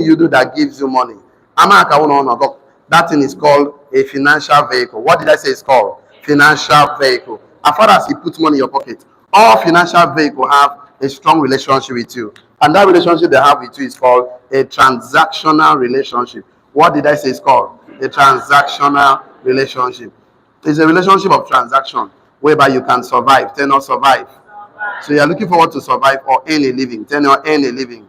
you do that gives you money. That thing is called a financial vehicle. What did I say it's called? Financial vehicle. As far as you put money in your pocket, all financial vehicle have a strong relationship with you. And that relationship they have with you is called a transactional relationship. What did I say it's called? A transactional relationship. It's a relationship of transaction whereby you can survive, then not survive. So you are looking forward to survive or earn a living, then or earn a living.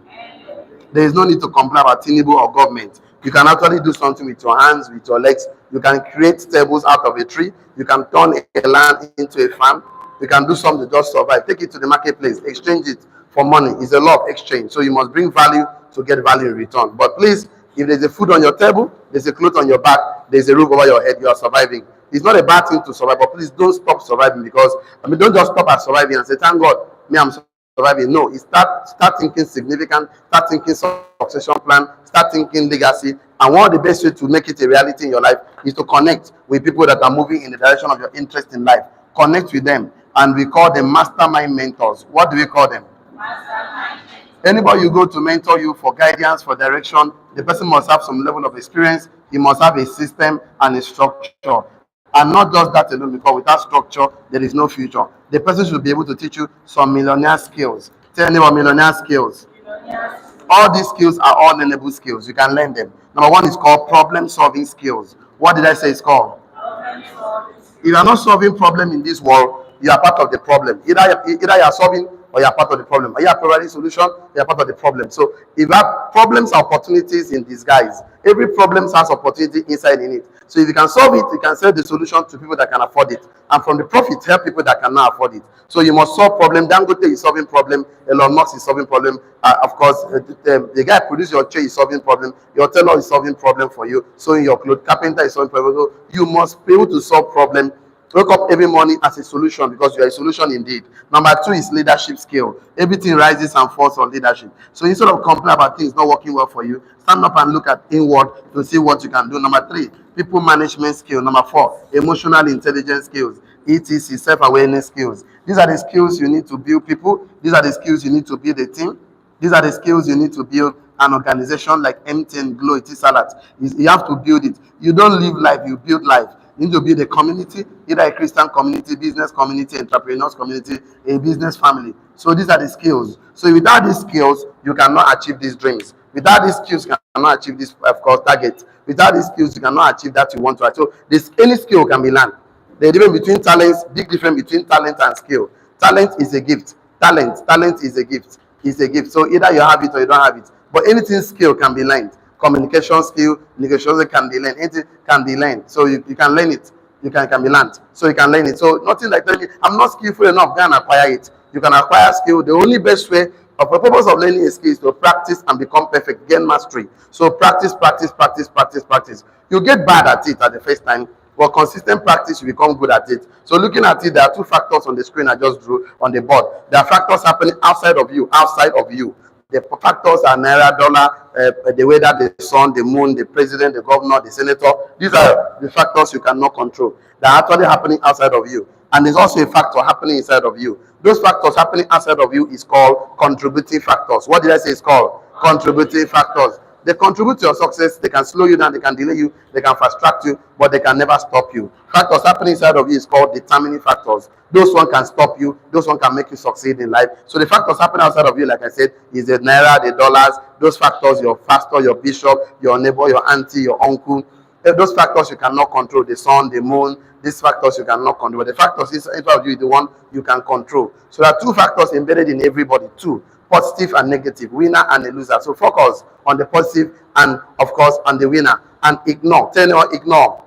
There is no need to complain about Tinubu or government. You can actually do something with your hands, with your legs. You can create tables out of a tree. You can turn a land into a farm. You can do something to just survive. Take it to the marketplace, exchange it for money. It's a law of exchange. So you must bring value to get value in return. But please, if there's a food on your table, there's a cloth on your back, there's a roof over your head, you are surviving. It's not a bad thing to survive, but please don't stop surviving because, don't just stop at surviving and say, thank God, me, I'm surviving. No, it's start thinking significant, start thinking succession plan, start thinking legacy. And one of the best way to make it a reality in your life is to connect with people that are moving in the direction of your interest in life. Connect with them. And we call them mastermind mentors. What do we call them? Mastermind. Anybody you go to mentor you for guidance, for direction, the person must have some level of experience. He must have a system and a structure. And not just that alone, because without structure, there is no future. The person should be able to teach you some millionaire skills. Tell me about millionaire skills. All these skills are all learnable skills. You can learn them. Number one is called problem-solving skills. What did I say it's called? If you are not solving problem in this world, you are part of the problem. Either you are solving or you are part of the problem. Or you are providing solution, you are part of the problem. So if you have problems, opportunities in disguise. Every problem has opportunity inside in it. So if you can solve it, you can sell the solution to people that can afford it. And from the profit, help people that cannot afford it. So you must solve problem. Dangote is solving problem. Elon Musk is solving problem. Of course, the guy produce your chair is solving problem. Your tailor is solving problem for you. Sewing your clothes, carpenter is solving problem. So you must be able to solve problem. Wake up every morning as a solution because you are a solution indeed. Number two is leadership skill. Everything rises and falls on leadership. So instead of complaining about things not working well for you, stand up and look at inward to see what you can do. Number three, people management skill. Number four, emotional intelligence skills. ETC, self-awareness skills. These are the skills you need to build people. These are the skills you need to build a team. These are the skills you need to build an organization like MTN, Glo, Etisalat. You have to build it. You don't live life, you build life. You need to build a community, either a Christian community, business community, entrepreneurs community, a business family. So these are the skills. So without these skills, you cannot achieve these dreams. Without these skills, you cannot achieve this, of course, target. Without these skills, you cannot achieve that you want to achieve. So any skill can be learned. The difference between talents, big difference between talent and skill. Talent is a gift. Talent is a gift. It's a gift. So either you have it or you don't have it. But anything skill can be learned. Communication skill, negotiation can be learned. Anything can be learned. So you can learn it. You can be learned. So you can learn it. So nothing like telling me, I'm not skillful enough, go and acquire it. You can acquire skill. The only best way of the purpose of learning a skill is to practice and become perfect, gain mastery. So practice. You get bad at it at the first time, but consistent practice, you become good at it. So looking at it, there are two factors on the screen I just drew on the board. There are factors happening outside of you. The factors are naira, dollar, the weather, the sun, the moon, the president, the governor, the senator. These are the factors you cannot control. They are actually happening outside of you. And there's also a factor happening inside of you. Those factors happening outside of you is called contributing factors. What did I say it's called? Contributing factors. They contribute to your success. They can slow you down. They can delay you. They can fast track you, but they can never stop you. Factors happening inside of you is called determining factors. Those one can stop you. Those one can make you succeed in life. So the factors happening outside of you, like I said, is the naira, the dollars. Those factors, your pastor, your bishop, your neighbor, your auntie, your uncle. Those factors you cannot control. The sun, the moon. These factors you cannot control. But the factors inside of you is the one you can control. So there are two factors embedded in everybody. Two. Positive and negative, winner and a loser. So focus on the positive and, of course, on the winner. And ignore. Tell me, ignore.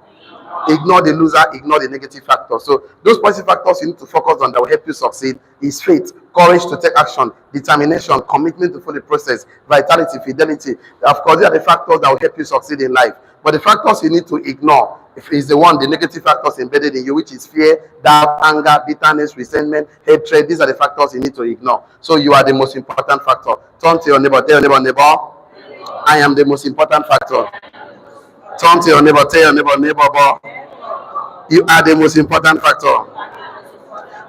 Ignore the loser, ignore the negative factors. So those positive factors you need to focus on that will help you succeed is faith, courage to take action, determination, commitment to follow the process, vitality, fidelity. Of course, they are the factors that will help you succeed in life. But the factors you need to ignore is the negative factors embedded in you, which is fear, doubt, anger, bitterness, resentment, hatred. These are the factors you need to ignore. So you are the most important factor. Turn to your neighbor, tell your neighbor, I am the most important factor. Turn to your neighbor, tell your neighbor, you are the most important factor.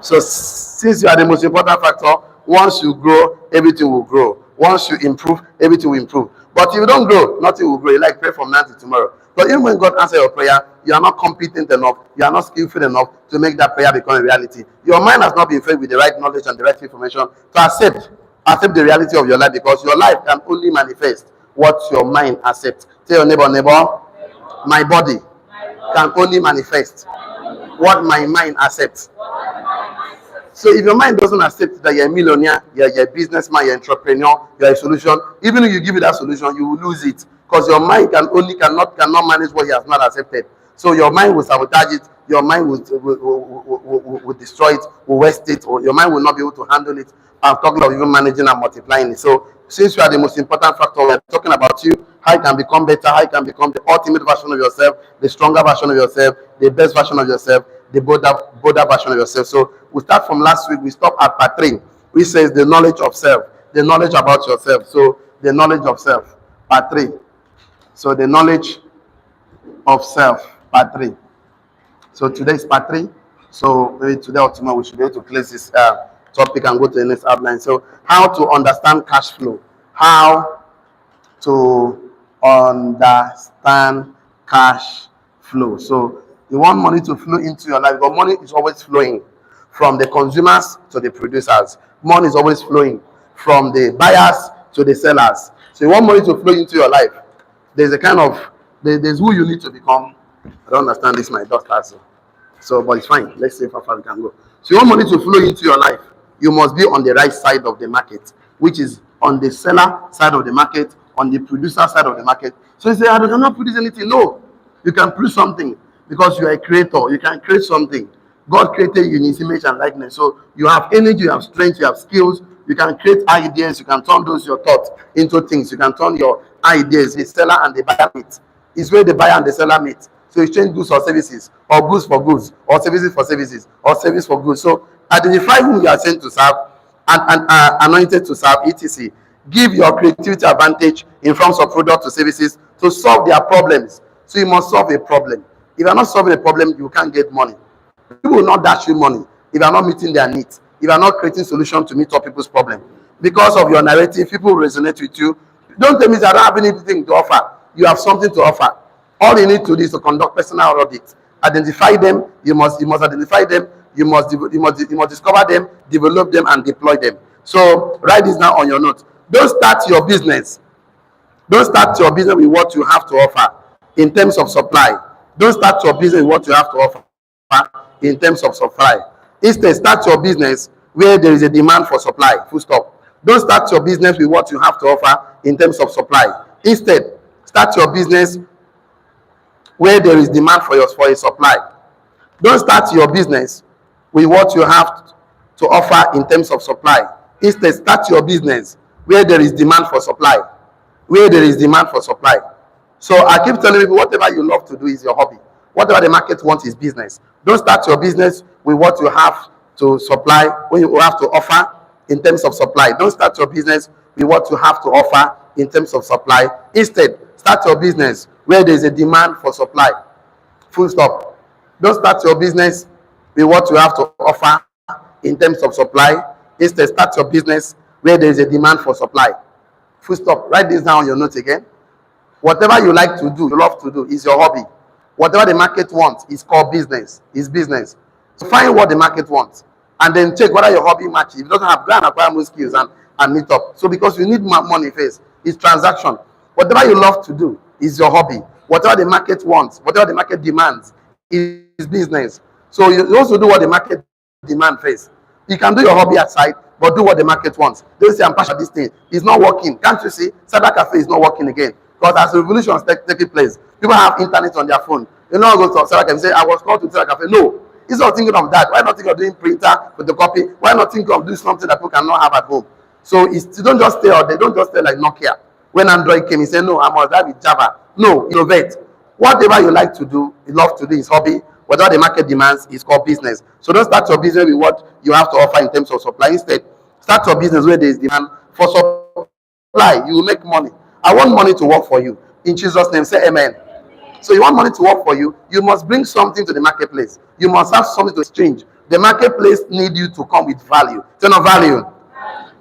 So since you are the most important factor, once you grow, everything will grow. Once you improve, everything will improve. But if you don't grow, nothing will grow. You like pray from now to tomorrow. But even when God answers your prayer, you are not competent enough, you are not skillful enough to make that prayer become a reality. Your mind has not been filled with the right knowledge and the right information to accept the reality of your life, because your life can only manifest what your mind accepts. Tell your neighbor, my body can only manifest what my mind accepts. So if your mind doesn't accept that you're a millionaire, you're a businessman, you're an entrepreneur, you're a solution, even if you give it that solution, you will lose it, because your mind cannot manage what he has not accepted. So your mind will sabotage it, your mind will destroy it, will waste it, or your mind will not be able to handle it. I'm talking of even managing and multiplying it. So since you are the most important factor, we're talking about you, how you can become better, how you can become the ultimate version of yourself, the stronger version of yourself, the best version of yourself, the bolder version of yourself. So we start from last week. We stop at part 3, which says the knowledge of self, the knowledge about yourself. So the knowledge of self, part 3. So the knowledge of self, part 3. So today is part 3. So maybe today or tomorrow we should be able to close this topic and go to the next outline. So how to understand cash flow. How to understand cash flow. So you want money to flow into your life, but money is always flowing from the consumers to the producers. Money is always flowing from the buyers to the sellers. So you want money to flow into your life. There's who you need to become. I don't understand this, my daughter. So, but it's fine. Let's see how far we can go. So you want money to flow into your life, you must be on the right side of the market, which is on the seller side of the market, on the producer side of the market. So you say, I cannot produce anything. No, you can produce something, because you are a creator. You can create something. God created you in his image and likeness. So you have energy, you have strength, you have skills. You can create ideas. You can turn those your thoughts into things. You can turn your ideas. The seller and the buyer meet. It's where the buyer and the seller meet. So exchange goods or services, or goods for goods, or services for services, or service for goods. So identify whom you are sent to serve and anointed to serve, etc. Give your creativity advantage in forms of products or services to solve their problems. So you must solve a problem. If you are not solving a problem, you can't get money. People will not dash you money if you are not meeting their needs, if you are not creating solutions to meet up people's problem. Because of your narrative, people will resonate with you. Don't tell me that I don't have anything to offer. You have something to offer. All you need to do is to conduct personal audit. Identify them. You must identify them. You must discover them, develop them, and deploy them. So write this down on your notes. Don't start your business. Don't start your business with what you have to offer in terms of supply. Don't start your business with what you have to offer in terms of supply. Instead, start your business where there is a demand for supply. Full stop. Don't start your business with what you have to offer in terms of supply. Instead, start your business where there is demand for a supply. Don't start your business with what you have to offer in terms of supply. Instead, start your business where there is demand for supply. Where there is demand for supply. So I keep telling people, whatever you love to do is your hobby. Whatever the market wants is business. Don't start your business with what you have to supply, when you have to offer in terms of supply. Don't start your business with what you have to offer in terms of supply. Instead, start your business where there is a demand for supply. Full stop. Don't start your business with what you have to offer in terms of supply. Instead, start your business where there is a demand for supply. Full stop. Write this down on your notes again. Whatever you like to do, you love to do, is your hobby. Whatever the market wants is called business. Is business. So find what the market wants, and then check whether your hobby matches. If it doesn't have, go and acquire more skills and meet up. So because you need money first, it's transaction. Whatever you love to do is your hobby. Whatever the market wants, whatever the market demands is business. So you also do what the market demands first. You can do your hobby outside, but do what the market wants. Don't say, I'm passionate about this thing. It's not working. Can't you see? Cyber cafe is not working again. Because as revolution is taking place, people have internet on their phone. You know, go to cyber cafe and say, I was called to cyber cafe. No. Instead of thinking of that, why not think of doing printer with the copy? Why not think of doing something that people cannot have at home? So you don't just stay out there. Don't just stay like Nokia. When Android came, he said, no, I must have with Java. No, innovate. Whatever you like to do, you love to do is hobby. Whatever the market demands is called business. So don't start your business with what you have to offer in terms of supply. Instead, start your business where there is demand for supply. You will make money. I want money to work for you. In Jesus' name, say amen. So you want money to work for you, you must bring something to the marketplace. You must have something to exchange. The marketplace needs you to come with value. It's not value.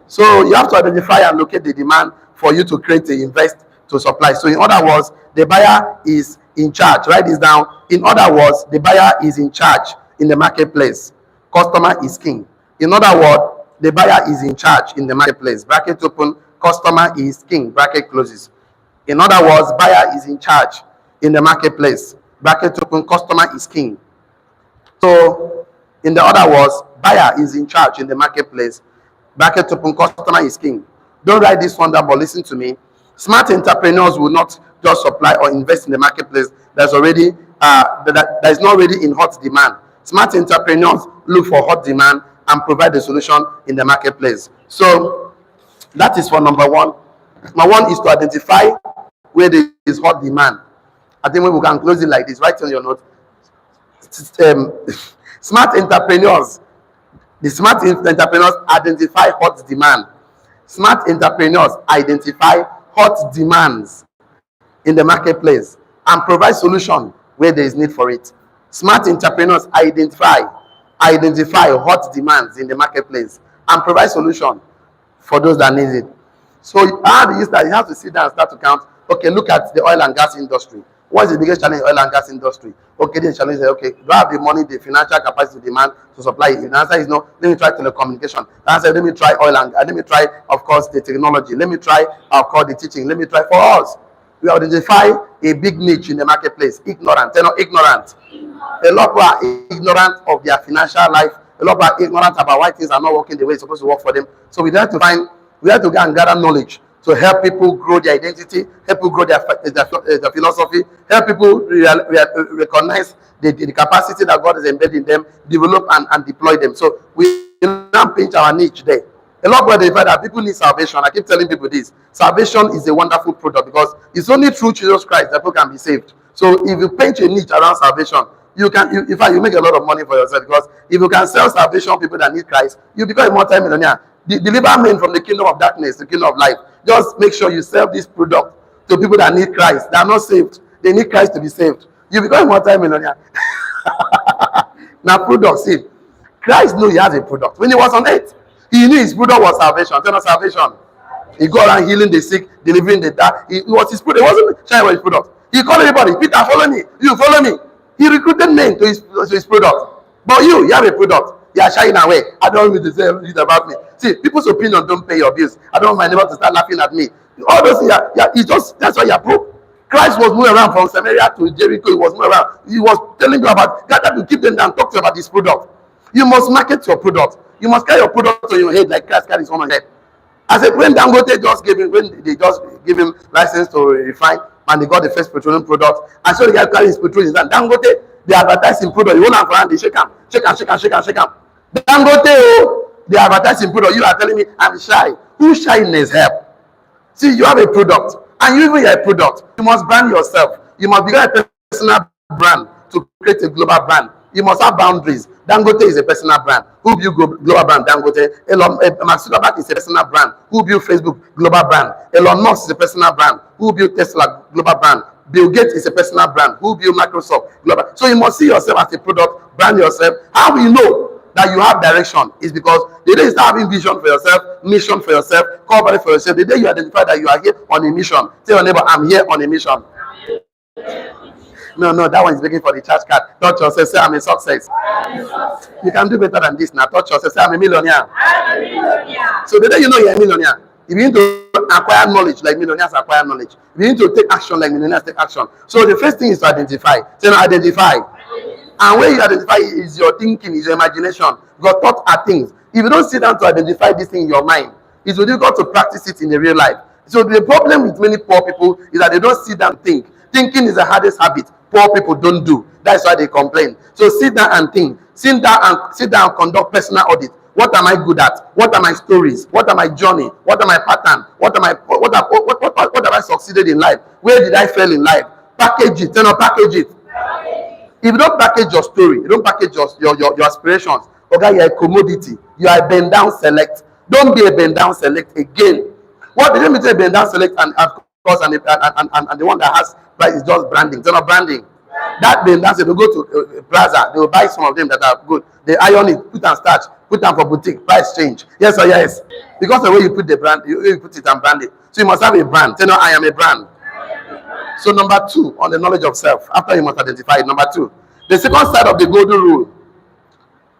So you have to identify and locate the demand for you to create, invest, to supply. So in other words, the buyer is in charge. Write this down. In other words, the buyer is in charge in the marketplace. Customer is king. In other words, the buyer is in charge in the marketplace. Bracket open. Customer is king. Bracket closes. In other words, buyer is in charge in the marketplace. Bracket open. Customer is king. So, in the other words, buyer is in charge in the marketplace. Bracket open. Customer is king. Don't write this one down, but listen to me. Smart entrepreneurs will not just supply or invest in the marketplace that's already that is not already in hot demand. Smart entrepreneurs look for hot demand and provide the solution in the marketplace. So that is for number one. Number one is to identify where there is hot demand. I think we can close it like this. Write on your note. Smart entrepreneurs. The smart entrepreneurs identify hot demand. Smart entrepreneurs identify hot demands in the marketplace and provide solution where there is need for it. Smart entrepreneurs identify hot demands in the marketplace and provide solution for those that need it. So how do you start? You have to sit down and start to count. Okay, look at the oil and gas industry. What is the biggest challenge in the oil and gas industry? Okay, the challenge is, okay, do I have the money, the financial capacity, demand to supply it? If the answer is no, let me try telecommunication. The answer is, let me try oil and let me try, of course, the technology. Let me try, of course, the teaching. Let me try. For us, we identify a big niche in the marketplace. Ignorant. They're not ignorant. A lot of people are ignorant of their financial life. A lot of people are ignorant about why things are not working the way it's supposed to work for them. So we have to go and gather knowledge to help people grow their identity, help people grow their philosophy, help people recognize the capacity that God has embedded in them, develop and deploy them. So we now pinch our niche there. A lot of people identify that people need salvation. I keep telling people this. Salvation is a wonderful product because it's only through Jesus Christ that people can be saved. So if you pinch a niche around salvation, in fact, you make a lot of money for yourself, because if you can sell salvation people that need Christ, you become a multi-millionaire. Deliver men from the kingdom of darkness to the kingdom of light. Just make sure you sell this product to people that need Christ. They are not saved. They need Christ to be saved. You become a multi-millionaire. Now, product, see, Christ knew he has a product. When he was on earth, he knew his product was salvation. Tell us salvation. He go around healing the sick, delivering the dark. It was his product. It wasn't sharing his product. He called everybody, Peter, follow me. You follow me. He recruited men to his product. But you have a product. You are shying away. I don't want you to say anything about me. See, people's opinion don't pay your bills. I don't want my neighbor to start laughing at me. All those things, it's just, that's why you're broke. Christ was moving around from Samaria to Jericho. He was moving around. He was telling you about, gather to keep them down, talk to you about this product. You must market your product. You must carry your product on your head like Christ carries on his head. I said, when Dangote just gave him, when they just give him license to refine, and they got the first petroleum product, and so the guy carrying his petrol in his hand. Dangote, they advertise in product. You hold on for hand, they shake him. Dangote, oh, they advertise in product. You are telling me I'm shy. Whose shyness help? See, you have a product, and you even have a product. You must brand yourself. You must become a personal brand to create a global brand. You must have boundaries. Dangote is a personal brand. Who built global brand? Dangote. Mark Zuckerberg is a personal brand. Who built Facebook? Global brand. Elon Musk is a personal brand. Who built Tesla? Global brand. Bill Gates is a personal brand. Who built Microsoft? Global. So you must see yourself as a product, brand yourself. How we know that you have direction is because the day you start having vision for yourself, mission for yourself, corporate for yourself, the day you identify that you are here on a mission. Tell your neighbor, I'm here on a mission. No, that one is begging for the charge card. Touch yourself, say I'm a success. You can do better than this now. Touch yourself, say I'm a millionaire. So the day you know you're a millionaire, you need to acquire knowledge like millionaires acquire knowledge. You need to take action like millionaires take action. So the first thing is to identify. Say no, identify. And when you identify, is your thinking, is your imagination. Your thoughts are things. If you don't sit down to identify this thing in your mind, it's really difficult to practice it in the real life. So the problem with many poor people is that they don't sit down and think. Thinking is the hardest habit. Poor people don't do. That's why they complain. So sit down and think. Sit down and conduct personal audit. What am I good at? What are my stories? What are my journey? What are my pattern? What have I succeeded in life? Where did I fail in life? Package it. Package it. If you don't package your story, you don't package your aspirations, okay, you're a commodity. You are a bend down select. Don't be a bend down select again. What did you mean a bend down select and the one that has price is just branding. It's not branding. That bend down, they will go to Plaza, they will buy some of them that are good. They iron it, put and starch, put them for boutique, price change. Yes or yes? Because the way you put the brand, you put it and brand it. So you must have a brand. Say no, I am a brand. So number 2 on the knowledge of self, after you must identify it, number 2, the second side of the golden rule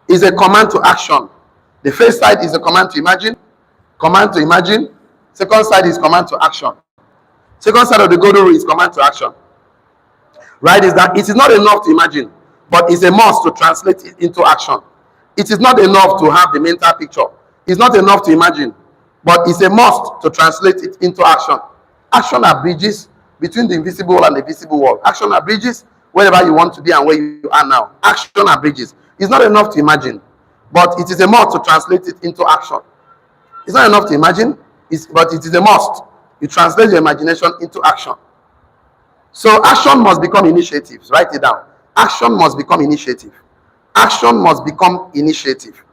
is a command to action. The first side is a command to imagine. Command to imagine. Second side is command to action. Second side of the golden rule is command to action. Right? Is that it is not enough to imagine, but it's a must to translate it into action. It is not enough to have the mental picture. It's not enough to imagine, but it's a must to translate it into action. Action are bridges between the invisible and the visible world. Action are bridges wherever you want to be and where you are now. Action are bridges. It's not enough to imagine, but it is a must to translate it into action. It's not enough to imagine, but it is a must. You translate your imagination into action. So action must become initiatives. Write it down. Action must become initiative. Action must become initiative.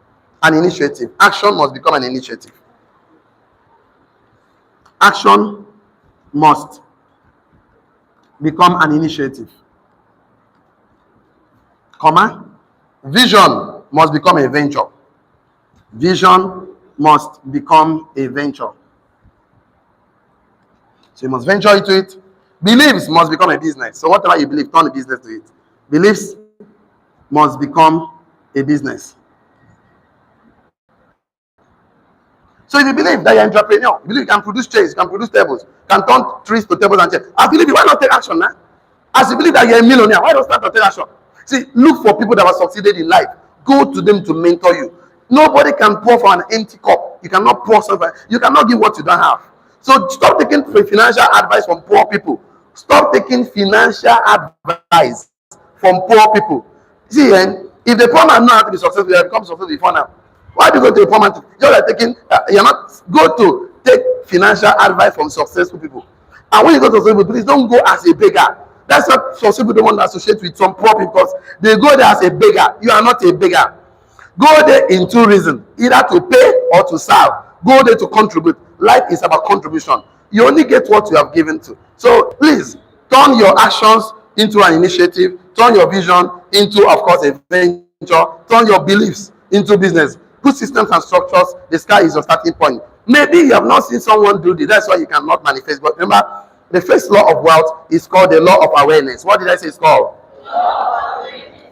An initiative. Action must become an initiative. Action must become an initiative. Comma. Vision must become a venture. Vision must become a venture. So you must venture into it. Beliefs must become a business. So whatever you believe, turn a business to it. Beliefs must become a business. So if you believe that you're an entrepreneur, you believe you can produce chairs, you can produce tables, can turn trees to tables and chairs. I believe you. Why not take action now? As you believe that you're a millionaire, why not start to take action? See, look for people that have succeeded in life. Go to them to mentor you. Nobody can pour from an empty cup. You cannot pour something. You cannot give what you don't have. So stop taking financial advice from poor people. Stop taking financial advice from poor people. See, if the poor man knows how to be successful, he becomes successful before now. Why do you go to a poor man? You're like taking, you're not go to take financial advice from successful people. And when you go to successful people, please don't go as a beggar. That's what successful people don't want to associate with some poor people because they go there as a beggar. You are not a beggar. Go there in 2 reasons, either to pay or to serve. Go there to contribute. Life is about contribution. You only get what you have given to. So please turn your actions into an initiative. Turn your vision into, of course, a venture. Turn your beliefs into business. Put systems and structures. The sky is your starting point. Maybe you have not seen someone do this. That's why you cannot manifest. But remember, the first law of wealth is called the law of awareness. What did I say it's called?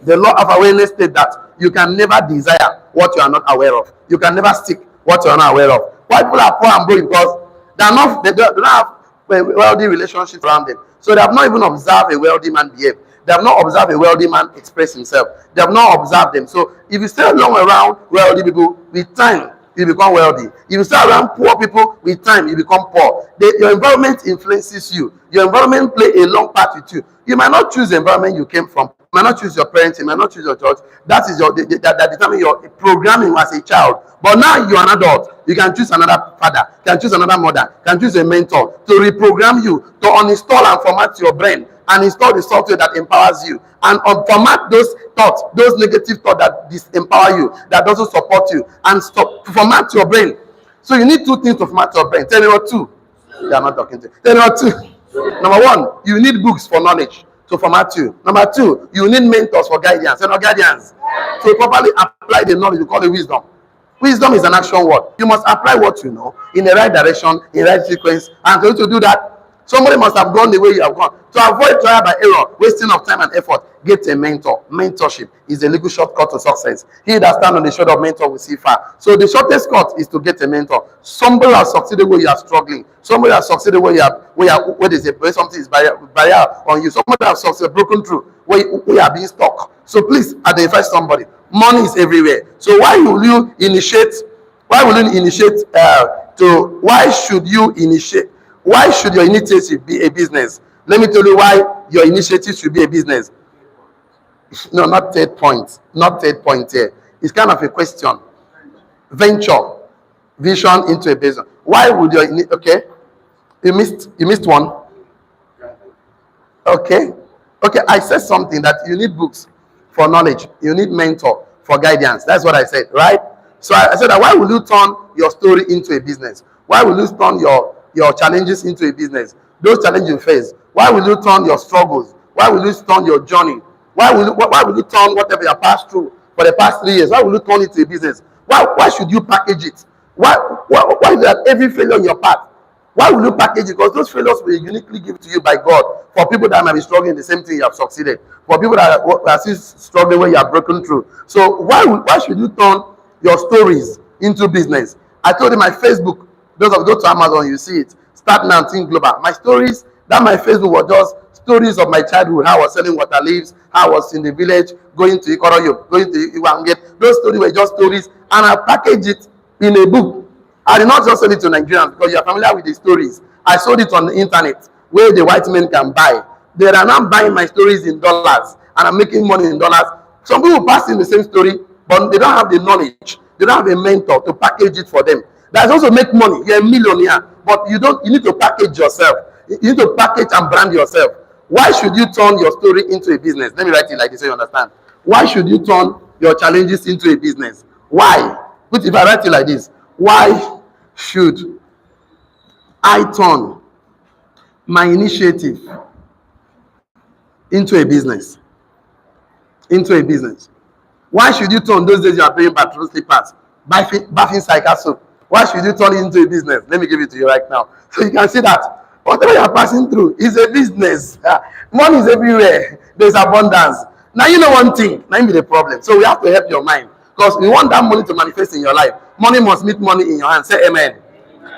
The law of awareness states that you can never desire what you are not aware of. You can never seek what you are not aware of. Why people are poor and broke? Because they don't have wealthy relationships around them. So they have not even observed a wealthy man behave. They have not observed a wealthy man express himself. They have not observed them. So if you stay long around wealthy people, with time, you become wealthy. If you stay around poor people, with time, you become poor. Your environment influences you. Your environment plays a long part with you. You might not choose the environment you came from. You might not choose your parents. You might not choose your church. That is that determines your programming as a child. But now you are an adult. You can choose another father. You can choose another mother. You can choose a mentor to reprogram you, to uninstall and format your brain, and install the software that empowers you, and format those thoughts, those negative thoughts that disempower you, that doesn't support you, and format your brain. So you need 2 things to format your brain. Tell me what 2. They are not talking to you. Tell me what 2. Number 1, you need books for knowledge to format you. Number 2, you need mentors for guidance. Guidance. To properly apply the knowledge, you call it wisdom. Wisdom is an action word. You must apply what you know in the right direction, in the right sequence, and for you to do that, somebody must have gone the way you have gone. To avoid trial by error, wasting of time and effort, get a mentor. Mentorship is a legal shortcut to success. He that stands on the shoulder of mentor will see far. So the shortest cut is to get a mentor. Somebody has succeeded where you are struggling. Somebody has succeeded where something is barrier on you. Somebody has succeeded, broken through where you are being stuck. So please identify somebody. Money is everywhere. So why will you initiate? Why should your initiative be a business? Let me tell you why your initiative should be a business. No, not third point. Not third point here. It's kind of a question. Venture, vision into a business. Why would your okay? You missed one. Okay. I said something that you need books for knowledge. You need mentor for guidance. That's what I said, right? So I said that why will you turn your story into a business? Why will you turn your challenges into a business? Those challenges you face. Why will you turn your struggles? Why will you turn your journey? Why will you turn whatever you passed through for the past 3 years? Why will you turn it to a business? Why should you package it? Why is that every failure on your path Why will you package it? Because those failures will uniquely given to you by God for people that might be struggling the same thing you have succeeded. For people that are still struggling where you have broken through. So why should you turn your stories into business? I told you my Facebook, those of go to Amazon, you see it. Start Now, Think Global. My stories, that my Facebook was just stories of my childhood, how I was selling water leaves, how I was in the village, going to Ikoroyo, going to Iwanget. Those stories were just stories, and I packaged it in a book. I did not just sell it to Nigerians because you are familiar with the stories. I sold it on the internet where the white men can buy. They are now buying my stories in dollars, and I'm making money in dollars. Some people pass in the same story, but they don't have the knowledge. They don't have a mentor to package it for them. That's also make money. You're a millionaire, but you need to package yourself. You need to package and brand yourself. Why should you turn your story into a business? Let me write it like this so you understand. Why should you turn your challenges into a business? Why? But if I write it like this, why should I turn my initiative into a business? Into a business. Why should you turn those days you are paying bathroom slippers, bathing cycle soap? Why should you turn it into a business? Let me give it to you right now. So you can see that whatever you are passing through is a business. Money is everywhere. There's abundance. Now you know one thing. Now be the problem. So we have to help your mind. Because we want that money to manifest in your life. Money must meet money in your hand. Say amen.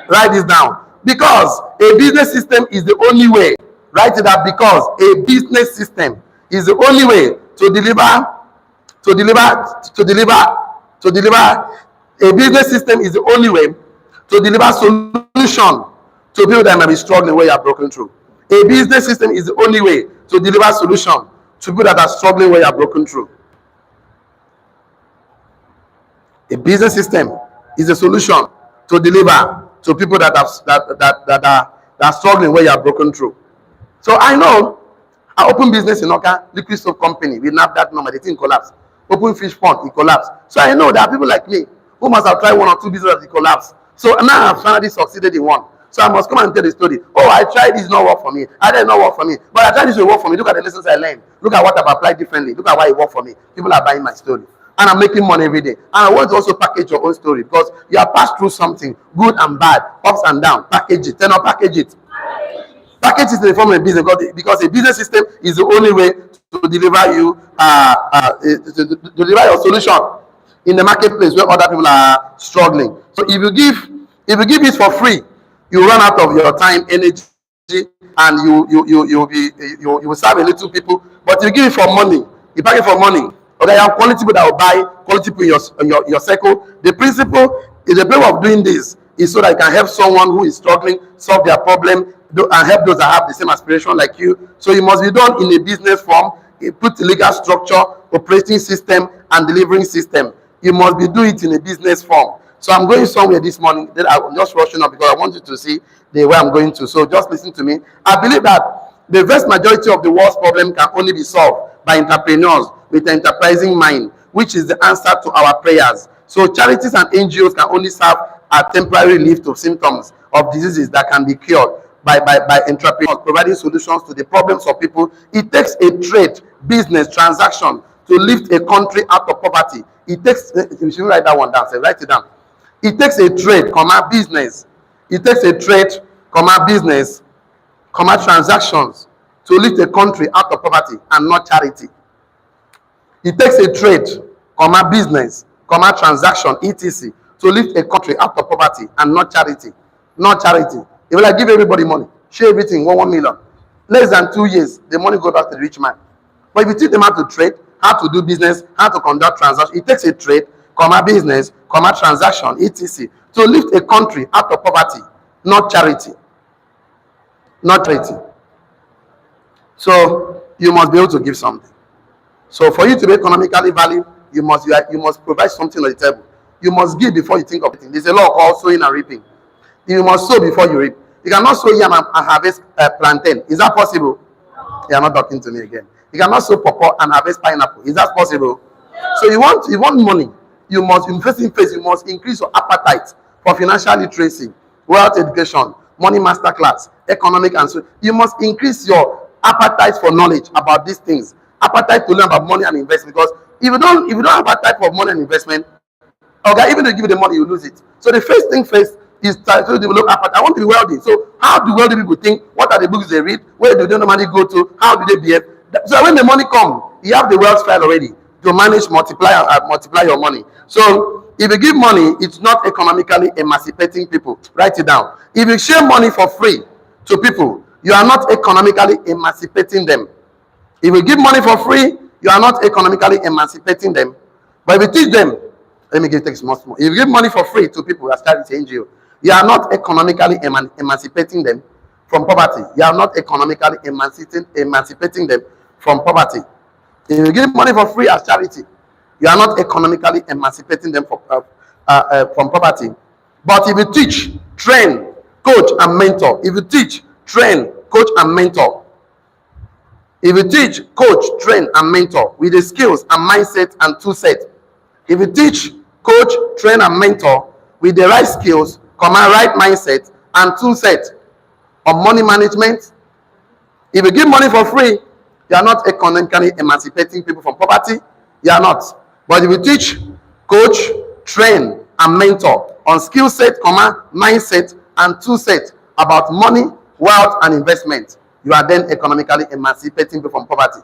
Write this down. Because a business system is the only way. Write it down. Because a business system is the only way to deliver. A business system is the only way to deliver solution to people that might be struggling where you are broken through. A business system is the only way to deliver solution to people that are struggling where you are broken through. A business system is a solution to deliver to people that are struggling where you are broken through. So I know I open business in Oka, liquid soap company. We have that number, the thing collapsed. Open fish pond, it collapsed. So I know there are people like me who must have tried one or two businesses that collapsed. So now I've finally succeeded in one. So I must come and tell the story. Oh, I tried this, not work for me. I did not work for me. But I tried this, it work for me. Look at the lessons I learned. Look at what I've applied differently. Look at why it worked for me. People are buying my story. And I'm making money every day. And I want to also package your own story because you have passed through something, good and bad, ups and downs. Package it. Then I'll package it. Package it in the form of a business because a business system is the only way to deliver you to deliver your solution in the marketplace where other people are struggling. So if you give it for free, you run out of your time, energy, and you will serve a little people. But if you give it for money, you pack it for money. Okay, you have quality people that will buy, quality people in your circle. The principle of doing this is so that you can help someone who is struggling, solve their problem, and help those that have the same aspiration like you. So it must be done in a business form. You put legal structure, operating system, and delivering system. You must be doing it in a business form. So I'm going somewhere this morning. Then I'm just rushing up because I want you to see the way I'm going to. So just listen to me. I believe that the vast majority of the world's problem can only be solved by entrepreneurs with an enterprising mind, which is the answer to our prayers. So charities and NGOs can only serve a temporary relief to symptoms of diseases that can be cured by entrepreneurs providing solutions to the problems of people. It takes a trade, business, transaction to lift a country out of poverty. It takes, you should write that one down, say, write it down. It takes a trade, business. It takes a trade, business, transactions to lift a country out of poverty and not charity. It takes a trade, business, transaction, etc. to lift a country out of poverty and not charity. Not charity. If I give everybody money, share everything, 1 million. Less than 2 years, the money goes back to the rich man. But if you teach them how to trade, how to do business, how to conduct transactions, it takes a trade, business, transaction, etc. to lift a country out of poverty, not charity. Not charity. So you must be able to give something. So for you to be economically valued, you must provide something on the table. You must give before you think of it. There's a law called sowing and reaping. You must sow before you reap. You cannot sow yam and harvest plantain. Is that possible? You are not talking to me again. You cannot sow pawpaw and harvest pineapple. Is that possible? So you want money. You must invest in face. You must increase your appetite for financial literacy, wealth education, money masterclass, economic and so. You must increase your appetite for knowledge about these things. Appetite to learn about money and investment. Because if you don't have appetite for money and investment, okay, even if you give you the money, you lose it. So the first thing first, is to develop apathy. I want to be wealthy. So how do wealthy people think? What are the books they read? Where do they normally go to? How do they behave? So when the money comes, you have the wealth file already to manage, multiply your money. So if you give money, it's not economically emancipating people. Write it down. If you share money for free to people, you are not economically emancipating them. If you give money for free, you are not economically emancipating them. But if you teach them, let me give text more. If you give money for free to people as charity NGO, you are not economically emancipating them from poverty. You are not economically emancipating them from poverty. If you give money for free as charity, you are not economically emancipating them from poverty. But if you teach, train, coach, and mentor, if you teach, train, coach, and mentor, if you teach, coach, train, and mentor with the skills and mindset and tool set, if you teach, coach, train, and mentor with the right skills, right mindset, and tool set on money management, if you give money for free, you are not economically emancipating people from poverty. You are not. But if you teach, coach, train, and mentor on skill set, mindset, and tool set about money, wealth, and investment, you are then economically emancipating people from poverty.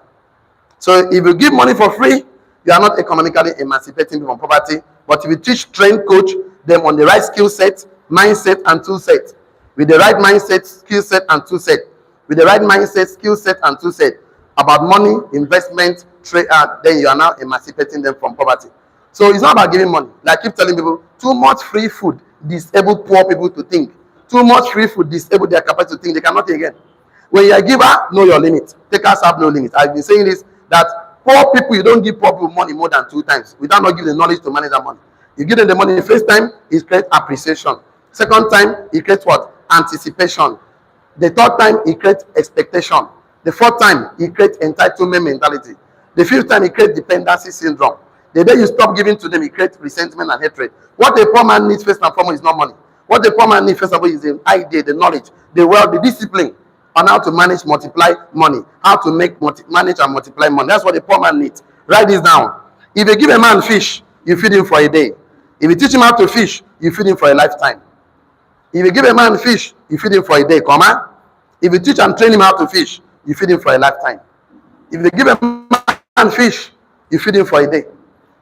So if you give money for free, you are not economically emancipating people from poverty. But if you teach, train, coach them on the right skill set, mindset, and tool set, with the right mindset, skill set, and tool set, with the right mindset, skill set, and tool set about money, investment, trade, then you are now emancipating them from poverty. So it's not about giving money. Like I keep telling people, too much free food disables poor people to think. Too much free food disables their capacity to think. They cannot think again. When you're a giver, know your limit. Takers have no limit. I've been saying this, that poor people, you don't give poor people money more than 2 times without not giving the knowledge to manage that money. You give them the money the first time, it creates appreciation. Second time, it creates what? Anticipation. The third time, it creates expectation. The fourth time, it creates entitlement mentality. The fifth time, it creates dependency syndrome. The day you stop giving to them, it creates resentment and hatred. What a poor man needs first and foremost is not money. What the poor man needs first and foremost is the idea, the knowledge, the wealth, the discipline on how to manage, multiply money, how to manage and multiply money. That's what the poor man needs. Write this down. If you give a man fish, you feed him for a day. If you teach him how to fish, you feed him for a lifetime. If you give a man fish, you feed him for a day, comma. If you teach and train him how to fish, you feed him for a lifetime. If you give a man fish, you feed him for a day.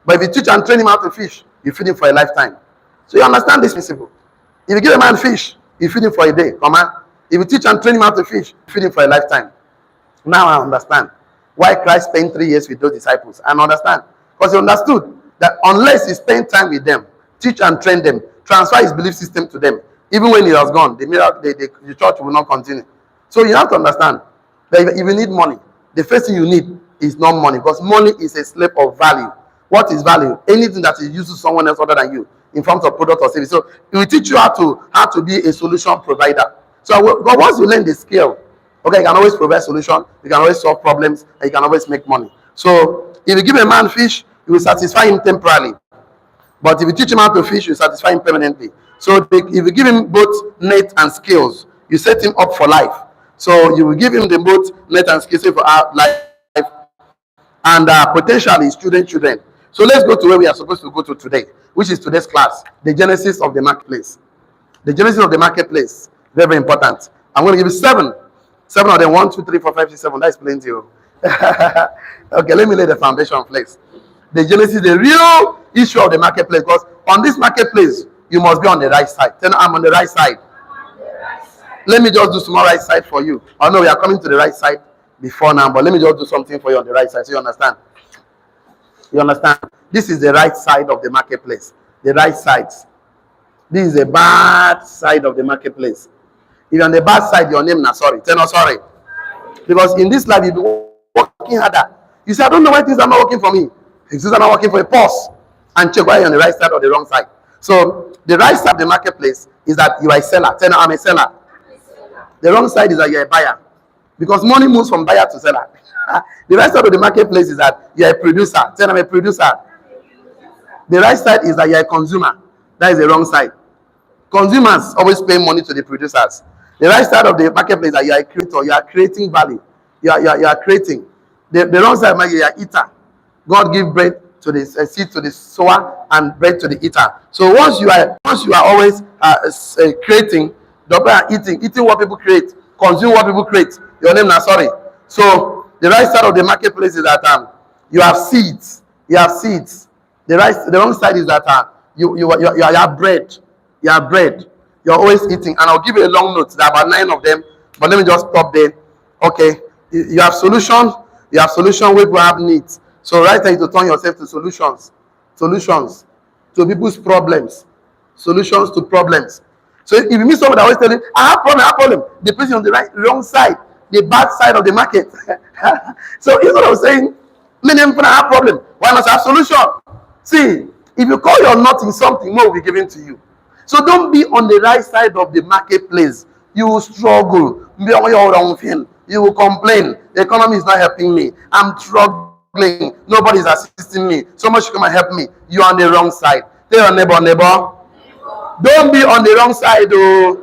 But if you teach and train him how to fish, you feed him for a lifetime. So you understand this principle. If you give a man fish, you feed him for a day, comma. If you teach and train him how to fish, you feed him for a lifetime. Now I understand why Christ spent 3 years with those disciples. I understand. Because he understood that unless he spent time with them, teach and train them, transfer his belief system to them, even when he was gone, the church will not continue. So you have to understand that if you need money, the first thing you need is not money, because money is a slave of value. What is value? Anything that is used to someone else other than you in terms of product or service. So it will teach you how to be a solution provider. So once you learn the skill, okay, you can always provide solution, you can always solve problems, and you can always make money. So if you give a man fish, you will satisfy him temporarily. But if you teach him how to fish, you satisfy him permanently. So if you give him both net and skills, you set him up for life. So you will give him the both net and skills for life and potentially children. So let's go to where we are supposed to go to today, which is today's class, the genesis of the marketplace. The genesis of the marketplace, very, very important. I'm going to give you 7 of them. 1, 2, 3, 4, 5, 6, 7. That's plenty. Okay, let me lay the foundation place. The genesis, the real issue of the marketplace, because on this marketplace, you must be on the right side. Tell me, I'm on the right side. Let me just do small right side for you. I know we are coming to the right side before now, but let me just do something for you on the right side so you understand. You understand? This is the right side of the marketplace. The right side. This is the bad side of the marketplace. If you're on the bad side, your name is sorry. Tell no sorry. Because in this life, you'll be working harder. You say, I don't know why things are not working for me. If things are not working for a pause, and check whether you're on the right side or the wrong side. So the right side of the marketplace is that you are a seller. Tell me, I'm a seller. The wrong side is that you're a buyer. Because money moves from buyer to seller. The right side of the marketplace is that you're a producer. Tell me, I'm a producer. The right side is that you're a consumer. That is the wrong side. Consumers always pay money to the producers. The right side of the marketplace is that you are a creator. You are creating value. You are creating. The wrong side, you are eater. God give bread to the seed to the sower and bread to the eater. So once you are always creating, eating what people create, consume what people create. Your name na sorry. So the right side of the marketplace is that you have seeds. You have seeds. The wrong side is that you have bread. You have bread. You're always eating. And I'll give you a long note. There are about 9 of them. But let me just stop there. Okay. You have solutions. You have solutions where people have needs. So right now you to turn yourself to solutions. Solutions to people's problems. Solutions to problems. So if you meet someone that always telling, I have problem. The person on the wrong side, the bad side of the market. So instead of saying, many people have problem, why must I have solution? See, if you call your nut in something, more will be given to you. So don't be on the right side of the marketplace. You will struggle. You will complain. The economy is not helping me. I'm struggling. Nobody is assisting me. Someone should come and help me. You are on the wrong side. Tell your neighbor. Don't be on the wrong side, oh.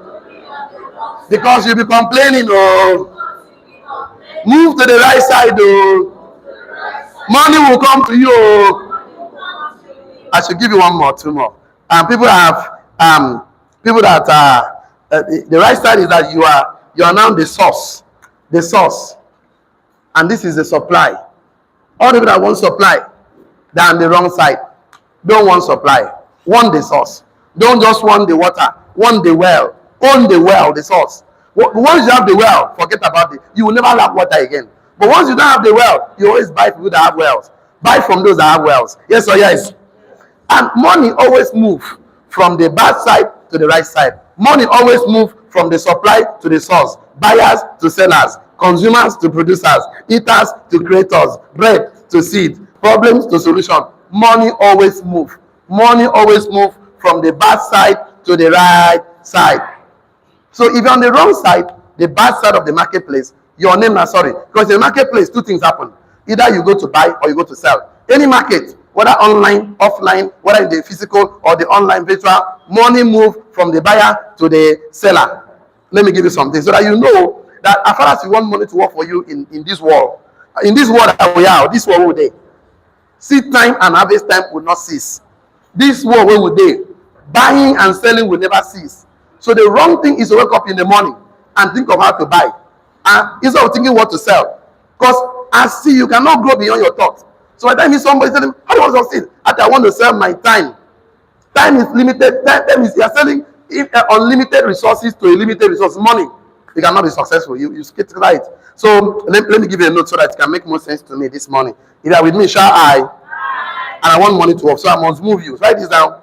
Because you'll be complaining, oh. Move to the right side, oh. Money will come to you, oh. I should give you 1 more, 2 more. People have people that the right side is that you are now the source, and this is the supply. All the people that want supply, they're on the wrong side. Don't want supply. Want the source. Don't just want the water. Want the well. Own the well, the source. Once you have the well, forget about it. You will never lack water again. But once you don't have the well, you always buy people that have wells. Buy from those that have wells. Yes or yes? And money always move from the bad side to the right side. Money always move from the supply to the source. Buyers to sellers. Consumers to producers. Eaters to creators. Bread to seed. Problems to solution. Money always move. Money always move from the bad side to the right side. So if you're on the wrong side, the bad side of the marketplace, your name is sorry. Because in the marketplace, 2 things happen. Either you go to buy or you go to sell. Any market, whether online, offline, whether in the physical or the online virtual, money move from the buyer to the seller. Let me give you something so that you know that as far as you want money to work for you in this world that we are, this world will day. Seed time and harvest time will not cease. This world will day. Buying and selling will never cease. So the wrong thing is to wake up in the morning and think of how to buy. And instead of thinking what to sell. Because you cannot grow beyond your thoughts. So by the time somebody telling me, how do I want to succeed? I want to sell my time. Time is limited. Time is, you are selling unlimited resources to a limited resource. Money. You cannot be successful. You skip right. So let me give you a note so that it can make more sense to me this morning. If you are with me, shall I? And I want money to work, so I must move you. Write this down.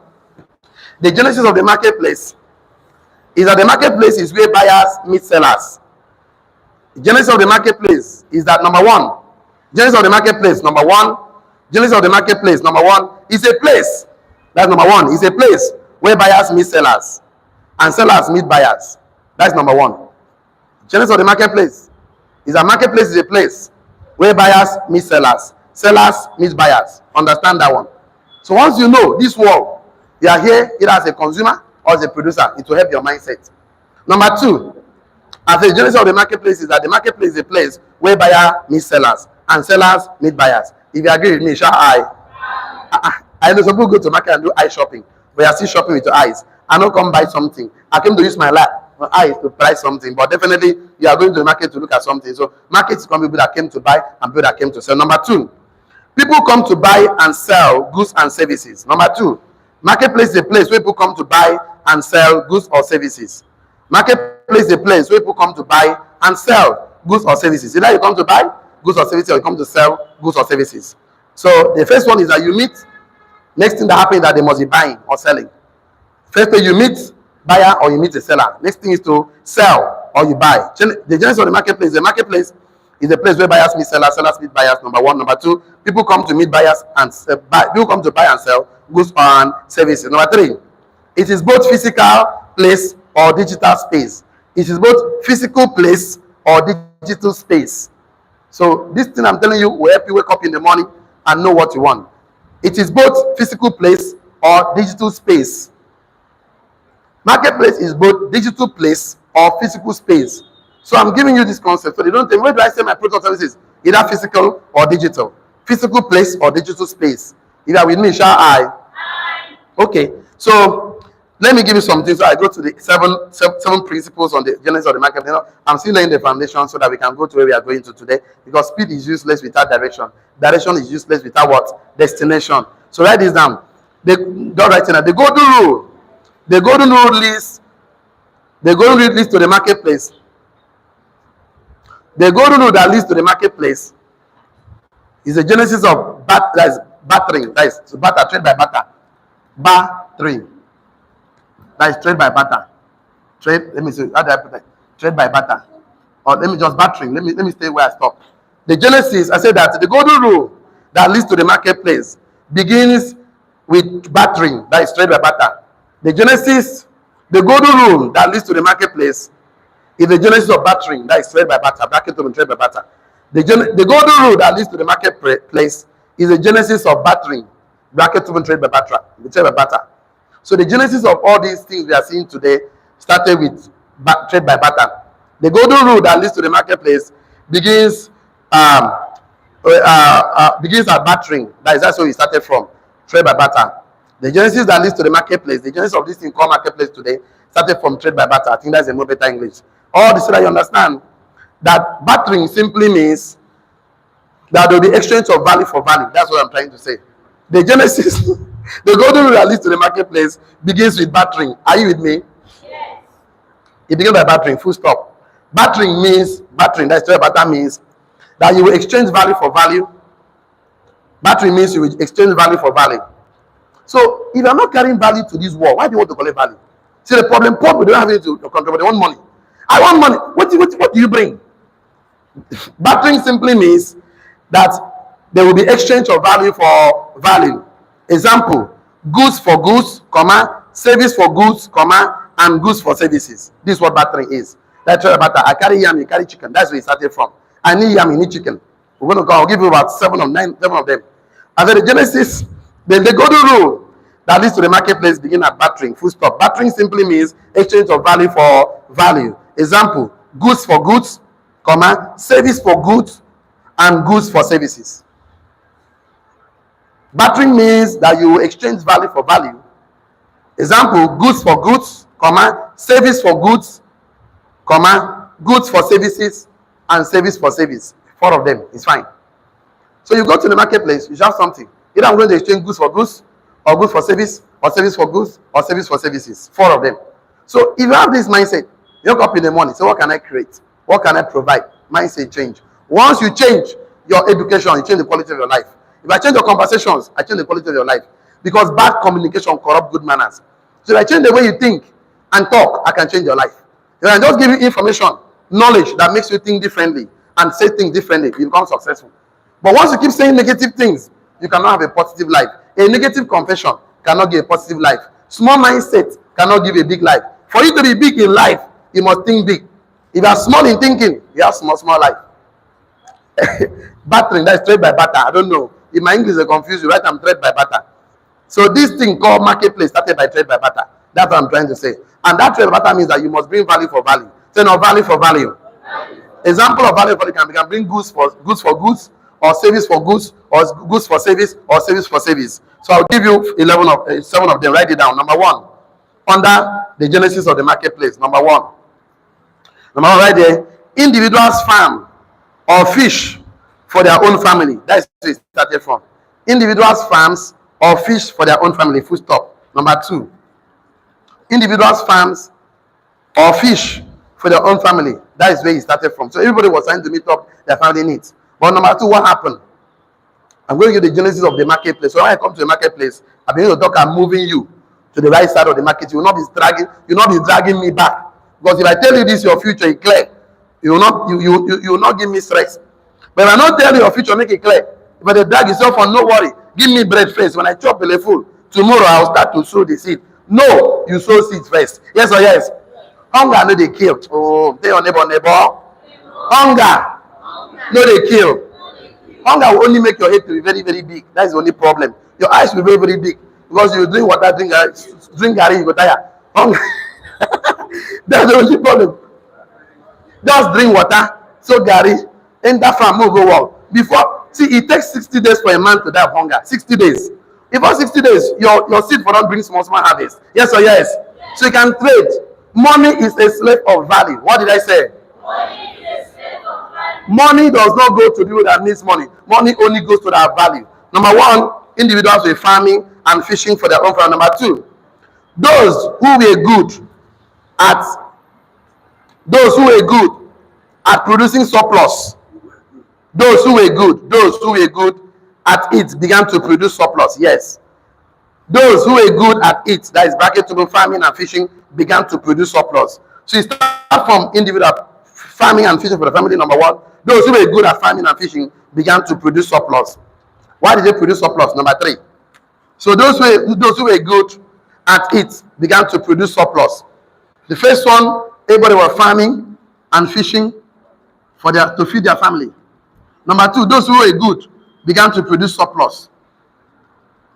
The genesis of the marketplace is that the marketplace is where buyers meet sellers. The genesis of the marketplace is that number 1. Genesis of the marketplace, number 1. Genesis of the marketplace, number 1, is a place. That's number 1. It's a place where buyers meet sellers and sellers meet buyers. That's number 1. Genesis of the marketplace is a marketplace is a place where buyers meet sellers. Sellers meet buyers. Understand that one. So once you know this world, you are here either as a consumer or as a producer, it will help your mindset. Number 2, as the genesis of the marketplace is that the marketplace is a place where buyer meets sellers and sellers meet buyers. If you agree with me, shall I? I know some people go to market and do eye shopping, but you are still shopping with your eyes. I don't come buy something. I came to use my eyes to buy something, but definitely you are going to the market to look at something. So markets come people that came to buy and people that came to sell. Number 2, people come to buy and sell goods and services. Number 2, marketplace is a place where people come to buy and sell goods or services. Marketplace is a place where people come to buy and sell goods or services. Either you come to buy goods or services or you come to sell goods or services. So the first one is that you meet. Next thing that happens is that they must be buying or selling. First thing you meet buyer or you meet the seller. Next thing is to sell or you buy. The genesis of the marketplace is a place where buyers meet sellers, sellers meet buyers. Number 1. Number 2, people come to meet buyers and people come to buy and sell goods and services. Number 3, it is both physical place or digital space. It is both physical place or digital space. So this thing I'm telling you will help you wake up in the morning and know what you want. It is both physical place or digital space. Marketplace is both digital place or physical space. So I'm giving you this concept. So they don't think, where do I sell my product services? Either physical or digital. Physical place or digital space. Either with me, shall I? Okay, so let me give you something. So I go to the seven principles on the genesis of the market. You know, I'm still laying the foundation so that we can go to where we are going to today. Because speed is useless without direction. Direction is useless without what? Destination. So write this down. Don't write it down. The golden rule. The golden rule leads. The golden rule leads to the marketplace. The golden rule that leads to the marketplace is the genesis of battering. That is barter, trade by barter. Bartering. That is trade by barter. Trade. Let me see. How do I put that? Trade by barter. Or let me just battering. Let me stay where I stop. The genesis. I said that the golden rule that leads to the marketplace begins with battering. That is trade by barter. The genesis. The golden rule that leads to the marketplace is the genesis of battering. That is trade by barter. Bracket open, trade by barter. The golden rule that leads to the marketplace is the genesis of battering. Bracket open, trade by barter. Trade by barter. So the genesis of all these things we are seeing today started with trade by barter. The golden rule that leads to the marketplace begins begins at battering. That's where we started from. Trade by barter. The genesis that leads to the marketplace, the genesis of this thing called marketplace today, started from trade by barter. I think that's a more better English. All this so that you understand that bartering simply means that there will be exchange of value for value. That's what I'm trying to say. The genesis, the golden rule that leads to the marketplace begins with bartering. Are you with me? Yes. It begins by bartering, full stop. Bartering, that's trade barter means that you will exchange value for value. Bartering means you will exchange value for value. So if you're not carrying value to this world, why do you want to collect value? See the problem, poor people don't have it to control, but they want money. I want money. What do you bring? Bartering simply means that there will be exchange of value for value. Example, goods for goods, comma, service for goods, comma, and goods for services. This is what bartering is. That's what barter. I carry yam, you carry chicken. That's where it started from. I need yam, you need chicken. We're going to go. I'll give you about seven of them. And then the genesis, the golden rule that leads to the marketplace begin at bartering. Full stop. Bartering simply means exchange of value for value. Example, goods for goods, comma, service for goods, and goods for services. Bartering means that you exchange value for value. Example, goods for goods, comma, service for goods, comma, goods for services, and service for service. 4 of them is fine. So you go to the marketplace, you have something. Either I'm going to exchange goods for goods, or goods for service, or service for goods, or service for services. 4 of them. So if you have this mindset, you wake up in the morning, so what can I create? What can I provide? Mindset change. Once you change your education, you change the quality of your life. If I change your conversations, I change the quality of your life. Because bad communication corrupts good manners. So if I change the way you think and talk, I can change your life. If I just give you information, knowledge that makes you think differently and say things differently, you become successful. But once you keep saying negative things, you cannot have a positive life. A negative confession cannot give a positive life. Small mindset cannot give a big life. For you to be big in life, you must think big. If you are small in thinking, you have small life. Bartering, that's trade by barter. I don't know. If my English is confused, you write I'm trade by barter. So this thing called marketplace started by trade by barter. That's what I'm trying to say. And that trade by barter means that you must bring value for value. Say no, value for value. Example of value for value can bring goods for goods, or service for goods, or goods for service, or service for service. So I'll give you 7 of them. Write it down. Number 1, under the genesis of the marketplace. Number 1 right there. Individuals farm or fish for their own family. That's where it started from. Individuals farms or fish for their own family. Full stop. Number 2, individuals farms or fish for their own family. That is where it started from. So everybody was trying to meet up their family needs. But number 2, what happened? I'm going to give the genesis of the marketplace. So when I come to the marketplace, I'm beginning to talk. I'm moving you to the right side of the market. You will not be dragging me back. Because if I tell you this, your future is clear. You will not give me stress. But if I not tell you your future, make it clear. If I drag yourself on, no worry. Give me bread first. When I chop a full, tomorrow I'll start to sow the seed. No, you sow seeds first. Yes or yes? Hunger, no, they kill. Oh, tell your neighbor. Hunger, no, they kill. Hunger will only make your head to be very, very big. That's the only problem. Your eyes will be very, very big. Because you drink water, drink garri, you go tire. Hunger. That's the only problem. Just drink water, so garri, enter farm, go well. Before, see, it takes 60 days for a man to die of hunger. 60 days. Before 60 days, your seed for not bring small harvest. Yes or yes? So you can trade. Money is a slave of value. What did I say? Money does not go to people that needs money. Money only goes to their value. Number one, individuals were farming and fishing for their own farm. Number two, those who were good at producing surplus. Those who were good at it began to produce surplus. Yes. Those who were good at it, that is bracket to farming and fishing, began to produce surplus. So you start from individual farming and fishing for the family, number one. Those who were good at farming and fishing began to produce surplus. Why did they produce surplus? Number three. So those who were good at it began to produce surplus. The first one, everybody was farming and fishing to feed their family. Number two, those who were good began to produce surplus.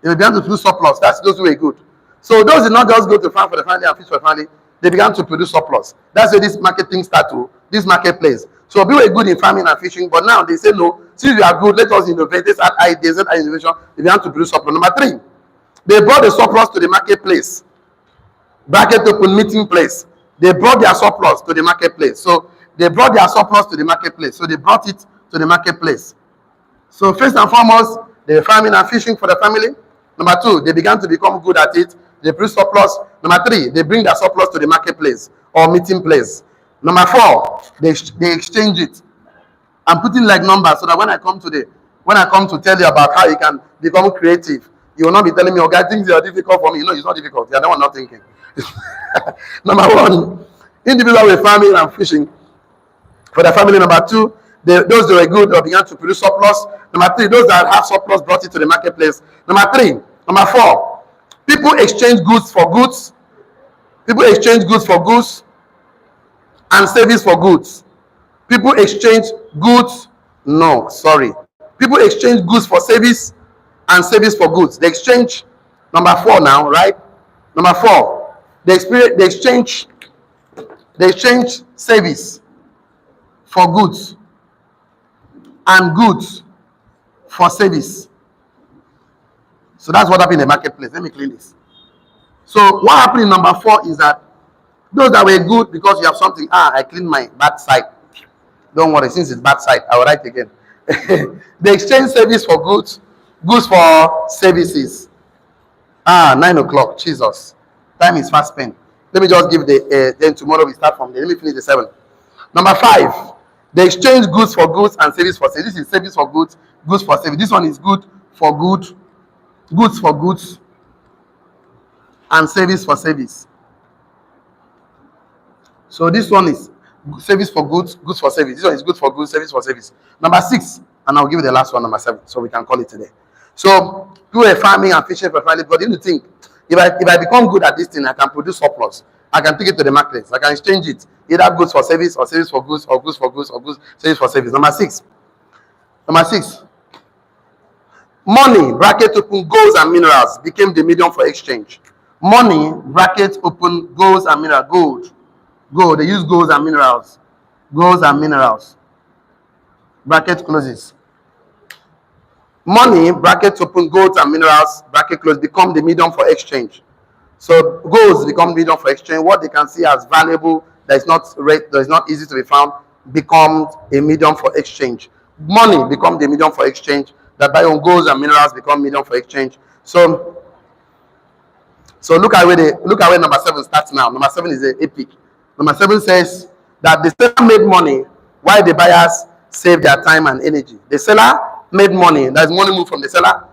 They began to produce surplus. That's those who were good. So those did not just go to farm for the family and fish for the family. They began to produce surplus. That's where this marketing started, this marketplace. So people were good in farming and fishing, but now they say, no, since we are good, let us innovate. Let's add ideas, let's add innovation. They began to produce surplus. Number three, they brought the surplus to the marketplace. Bracket open meeting place. They brought their surplus to the marketplace. So they brought their surplus to the marketplace. So they brought it to the marketplace. So first and foremost, they were farming and fishing for the family. Number two, they began to become good at it. They produce surplus. Number three, they bring their surplus to the marketplace or meeting place. Number four, they exchange it. I'm putting like numbers so that when I come to tell you about how you can become creative, you will not be telling me, okay, things are difficult for me. No, it's not difficult. You're the one not thinking. Number one, individuals were farming and fishing for their family. Number two, those that were good began to produce surplus. Number three, those that have surplus brought it to the marketplace. Number four, people exchange goods for goods. People exchange goods for goods and service for goods. People exchange goods. No, sorry. People exchange goods for service and service for goods. They exchange. Number four now, right? Number four, they exchange service for goods and goods for service. So that's what happened in the marketplace. Let me clean this. So what happened in number four is that those that were good because you have something. I cleaned my bad side. Don't worry, since it's bad side, I will write again. They exchange service for goods, goods for services. 9 o'clock. Jesus. Time is fast spent. Let me just give then tomorrow we start from there. Let me finish the 7. Number 5. They exchange goods for goods and service for service. This is service for goods, goods for service. This one is good for good, goods for goods, and service for service. So this one is service for goods, goods for service. This one is good for goods, service for service. Number 6, and I'll give you the last one, number 7, so we can call it today. So do a farming and fishing for family, but you need to think, if I become good at this thing, I can produce surplus. I can take it to the market. I can exchange it. Either goods for service or service for goods or goods for goods or goods service for service. Number 6. Money, bracket open, golds and minerals became the medium for exchange. Money, bracket open, golds and minerals. Gold. They use golds and minerals. Golds and minerals. Bracket closes. Money, bracket open, golds and minerals, bracket close, become the medium for exchange. So golds become medium for exchange. What they can see as valuable that is not easy to be found becomes a medium for exchange. Money becomes the medium for exchange. That by on golds and minerals become medium for exchange. So look at where number 7 starts now. Number 7 is an epic. Number 7 says that the seller made money while the buyers saved their time and energy. The seller made money. There's money moved from the seller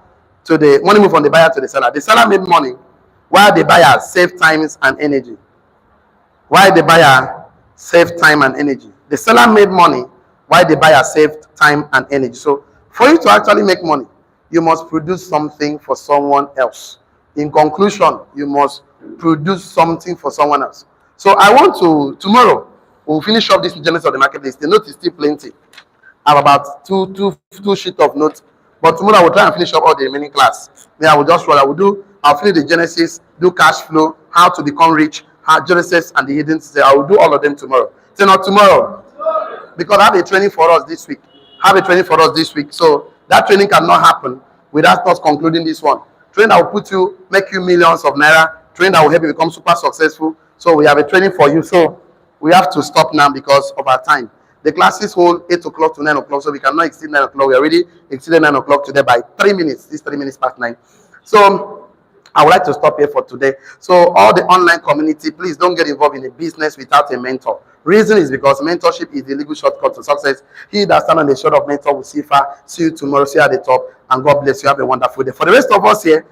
to the money moved from the buyer to the seller. The seller made money while the buyer saved time and energy. While the buyer saved time and energy. The seller made money while the buyer saved time and energy. So for you to actually make money, you must produce something for someone else. In conclusion, you must produce something for someone else. So I want to, tomorrow, we'll finish up this genesis of the marketplace. The note is still plenty. I have about two sheets of notes. But tomorrow I will try and finish up all the remaining class. Then I will just roll. I'll finish the genesis, do cash flow, how to become rich, how Genesis and the hidden. I will do all of them tomorrow. Say not tomorrow. Because I have a training for us this week. So that training cannot happen without us concluding this one. training that will make you millions of naira, training that will help you become super successful. So we have a training for you. So we have to stop now because of our time. The classes hold 8 o'clock to 9 o'clock, so we cannot exceed 9 o'clock. We already exceeded 9 o'clock today by 3 minutes. It's 3 minutes past 9. So I would like to stop here for today. So all the online community, please don't get involved in a business without a mentor. Reason is because mentorship is the legal shortcut to success. He that stands on the shoulder of mentor will see far. See you tomorrow. See you at the top. And God bless you. Have a wonderful day. For the rest of us here,